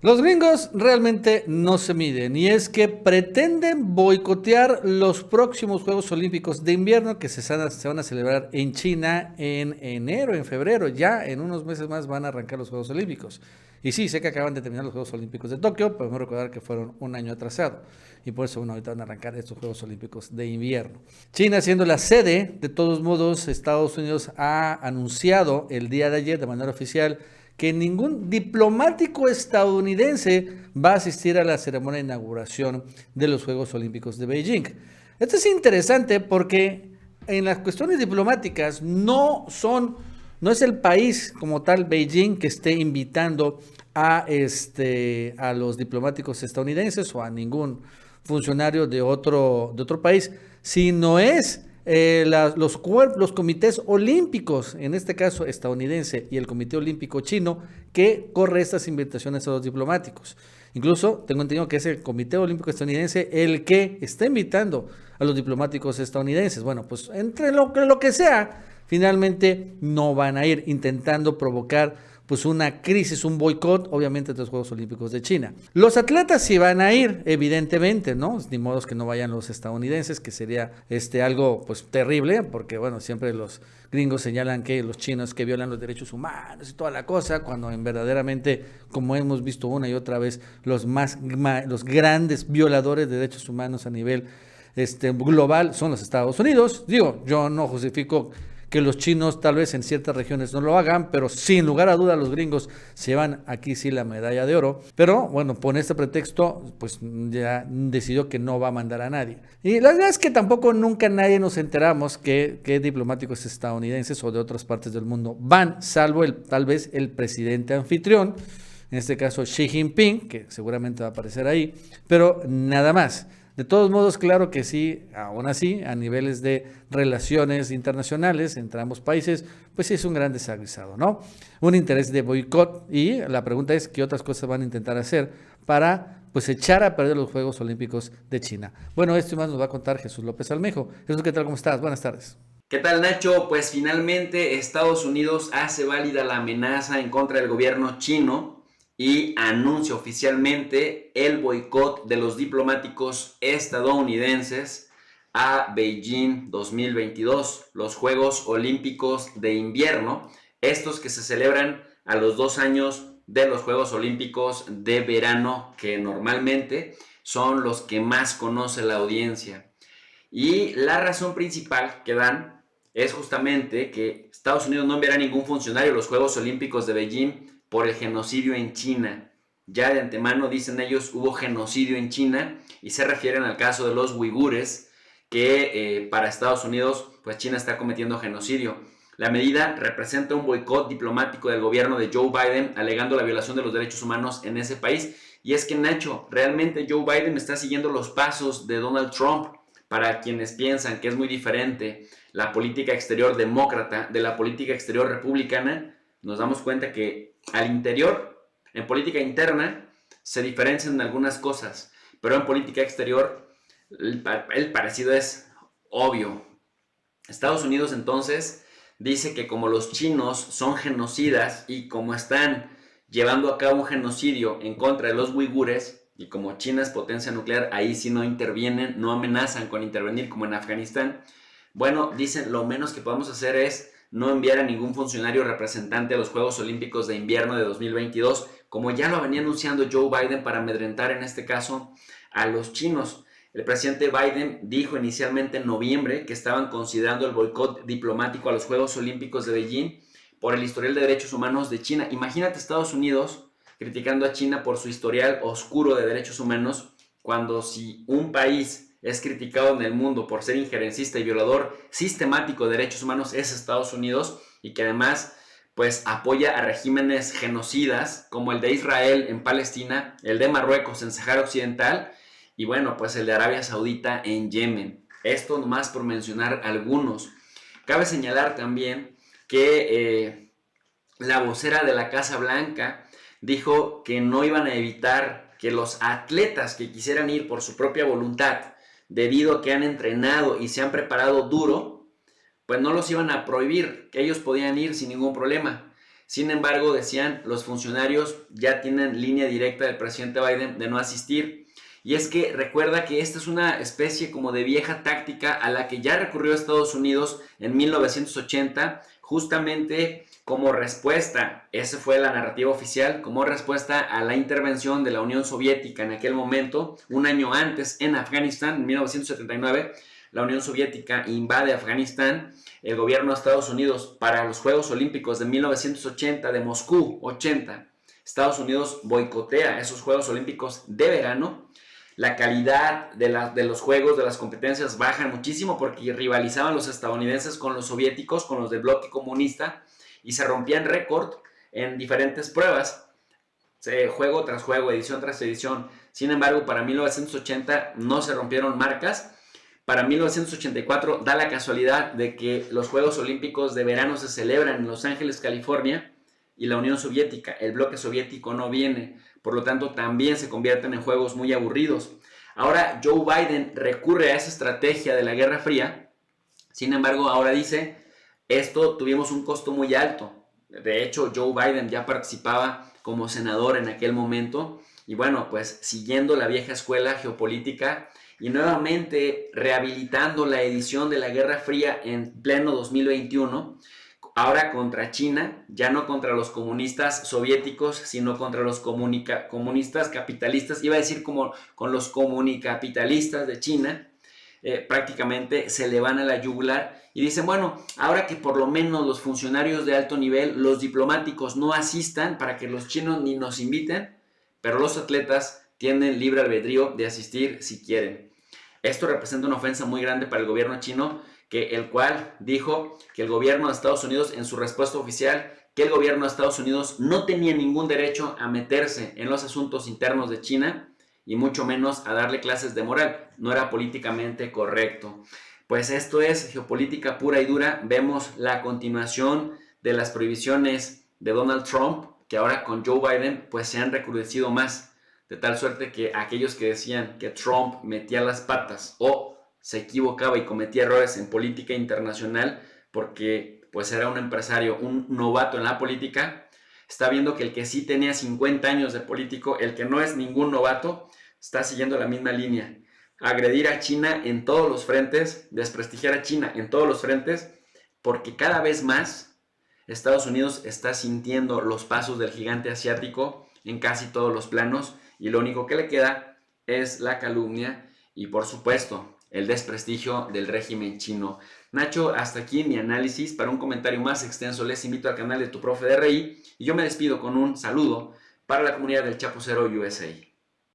Los gringos realmente no se miden y es que pretenden boicotear los próximos Juegos Olímpicos de invierno que se van a celebrar en China en enero, en febrero. Ya en unos meses más van a arrancar los Juegos Olímpicos. Y sí, sé que acaban de terminar los Juegos Olímpicos de Tokio, pero me recordar que fueron un año atrasado. Y por eso, bueno, ahorita van a arrancar estos Juegos Olímpicos de invierno. China siendo la sede, de todos modos, Estados Unidos ha anunciado el día de ayer de manera oficial que ningún diplomático estadounidense va a asistir a la ceremonia de inauguración de los Juegos Olímpicos de Beijing. Esto es interesante porque en las cuestiones diplomáticas no es el país como tal Beijing que esté invitando a los diplomáticos estadounidenses o a ningún funcionario de otro país, sino es los comités olímpicos, en este caso estadounidense y el Comité Olímpico Chino, que corre estas invitaciones a los diplomáticos. Incluso tengo entendido que es el Comité Olímpico Estadounidense el que está invitando a los diplomáticos estadounidenses. Bueno, pues entre lo que sea, finalmente no van a ir intentando provocar pues una crisis, un boicot, obviamente, de los Juegos Olímpicos de China. Los atletas sí van a ir, evidentemente, ¿no? Ni modo que no vayan los estadounidenses, que sería algo pues terrible, porque bueno, siempre los gringos señalan que los chinos que violan los derechos humanos y toda la cosa, cuando en verdaderamente, como hemos visto una y otra vez, los grandes violadores de derechos humanos a nivel global son los Estados Unidos. Digo, yo no justifico que los chinos tal vez en ciertas regiones no lo hagan, pero sin lugar a duda los gringos se llevan aquí sí la medalla de oro. Pero bueno, por este pretexto, pues ya decidió que no va a mandar a nadie. Y la verdad es que tampoco nunca nadie nos enteramos que diplomáticos estadounidenses o de otras partes del mundo van, salvo tal vez el presidente anfitrión, en este caso Xi Jinping, que seguramente va a aparecer ahí, pero nada más. De todos modos, claro que sí, aún así, a niveles de relaciones internacionales entre ambos países, pues sí es un gran desaguisado, ¿no? Un interés de boicot y la pregunta es qué otras cosas van a intentar hacer para pues echar a perder los Juegos Olímpicos de China. Bueno, esto y más nos va a contar Jesús López Almejo. Jesús, ¿qué tal? ¿Cómo estás? Buenas tardes. ¿Qué tal, Nacho? Pues finalmente Estados Unidos hace válida la amenaza en contra del gobierno chino y anuncia oficialmente el boicot de los diplomáticos estadounidenses a Beijing 2022, los Juegos Olímpicos de Invierno, estos que se celebran a los 2 años de los Juegos Olímpicos de verano, que normalmente son los que más conoce la audiencia. Y la razón principal que dan es justamente que Estados Unidos no enviará ningún funcionario a los Juegos Olímpicos de Beijing por el genocidio en China. Ya de antemano, dicen ellos, hubo genocidio en China y se refieren al caso de los uigures, que para Estados Unidos, pues China está cometiendo genocidio. La medida representa un boicot diplomático del gobierno de Joe Biden, alegando la violación de los derechos humanos en ese país. Y es que, Nacho, realmente Joe Biden está siguiendo los pasos de Donald Trump. Para quienes piensan que es muy diferente la política exterior demócrata de la política exterior republicana, nos damos cuenta que al interior, en política interna, se diferencian en algunas cosas, pero en política exterior el parecido es obvio. Estados Unidos entonces dice que como los chinos son genocidas y como están llevando a cabo un genocidio en contra de los uigures, y como China es potencia nuclear, ahí sí no intervienen, no amenazan con intervenir como en Afganistán. Bueno, dicen lo menos que podemos hacer es no enviar a ningún funcionario representante a los Juegos Olímpicos de Invierno de 2022, como ya lo venía anunciando Joe Biden para amedrentar en este caso a los chinos. El presidente Biden dijo inicialmente en noviembre que estaban considerando el boicot diplomático a los Juegos Olímpicos de Beijing por el historial de derechos humanos de China. Imagínate Estados Unidos criticando a China por su historial oscuro de derechos humanos, cuando si un país es criticado en el mundo por ser injerencista y violador sistemático de derechos humanos es Estados Unidos, y que además pues apoya a regímenes genocidas como el de Israel en Palestina, el de Marruecos en Sahara Occidental y bueno, pues el de Arabia Saudita en Yemen. Esto nomás por mencionar algunos. Cabe señalar también que la vocera de la Casa Blanca dijo que no iban a evitar que los atletas que quisieran ir por su propia voluntad, debido a que han entrenado y se han preparado duro, pues no los iban a prohibir, que ellos podían ir sin ningún problema. Sin embargo, decían, los funcionarios ya tienen línea directa del presidente Biden de no asistir. Y es que recuerda que esta es una especie como de vieja táctica a la que ya recurrió Estados Unidos en 1980, justamente como respuesta, esa fue la narrativa oficial, como respuesta a la intervención de la Unión Soviética en aquel momento, un año antes en Afganistán, en 1979, la Unión Soviética invade Afganistán. El gobierno de Estados Unidos, para los Juegos Olímpicos de 1980 de Moscú, 80, Estados Unidos boicotea esos Juegos Olímpicos de verano. La calidad de los juegos, de las competencias bajan muchísimo porque rivalizaban los estadounidenses con los soviéticos, con los del bloque comunista, y se rompían récord en diferentes pruebas, juego tras juego, edición tras edición. Sin embargo, para 1980 no se rompieron marcas. Para 1984 da la casualidad de que los Juegos Olímpicos de verano se celebran en Los Ángeles, California, y la Unión Soviética, el bloque soviético, no viene. Por lo tanto, también se convierten en juegos muy aburridos. Ahora Joe Biden recurre a esa estrategia de la Guerra Fría. Sin embargo, ahora dice, esto tuvimos un costo muy alto. De hecho, Joe Biden ya participaba como senador en aquel momento. Y bueno, pues siguiendo la vieja escuela geopolítica y nuevamente rehabilitando la edición de la Guerra Fría en pleno 2021, ahora contra China, ya no contra los comunistas soviéticos, sino contra los comunistas capitalistas, iba a decir como con los comunicapitalistas de China. Prácticamente se le van a la yugular y dicen, bueno, ahora que por lo menos los funcionarios de alto nivel, los diplomáticos no asistan para que los chinos ni nos inviten, pero los atletas tienen libre albedrío de asistir si quieren. Esto representa una ofensa muy grande para el gobierno chino, el cual dijo que el gobierno de Estados Unidos, en su respuesta oficial, que el gobierno de Estados Unidos no tenía ningún derecho a meterse en los asuntos internos de China y mucho menos a darle clases de moral. No era políticamente correcto. Pues esto es geopolítica pura y dura. Vemos la continuación de las prohibiciones de Donald Trump, que ahora con Joe Biden pues se han recrudecido más, de tal suerte que aquellos que decían que Trump metía las patas o se equivocaba y cometía errores en política internacional porque pues era un empresario, un novato en la política, está viendo que el que sí tenía 50 años de político, el que no es ningún novato, está siguiendo la misma línea. Agredir a China en todos los frentes, desprestigiar a China en todos los frentes, porque cada vez más Estados Unidos está sintiendo los pasos del gigante asiático en casi todos los planos y lo único que le queda es la calumnia y por supuesto el desprestigio del régimen chino. Nacho, hasta aquí mi análisis. Para un comentario más extenso les invito al canal de Tu Profe de RI y yo me despido con un saludo para la comunidad del Chapucero USA.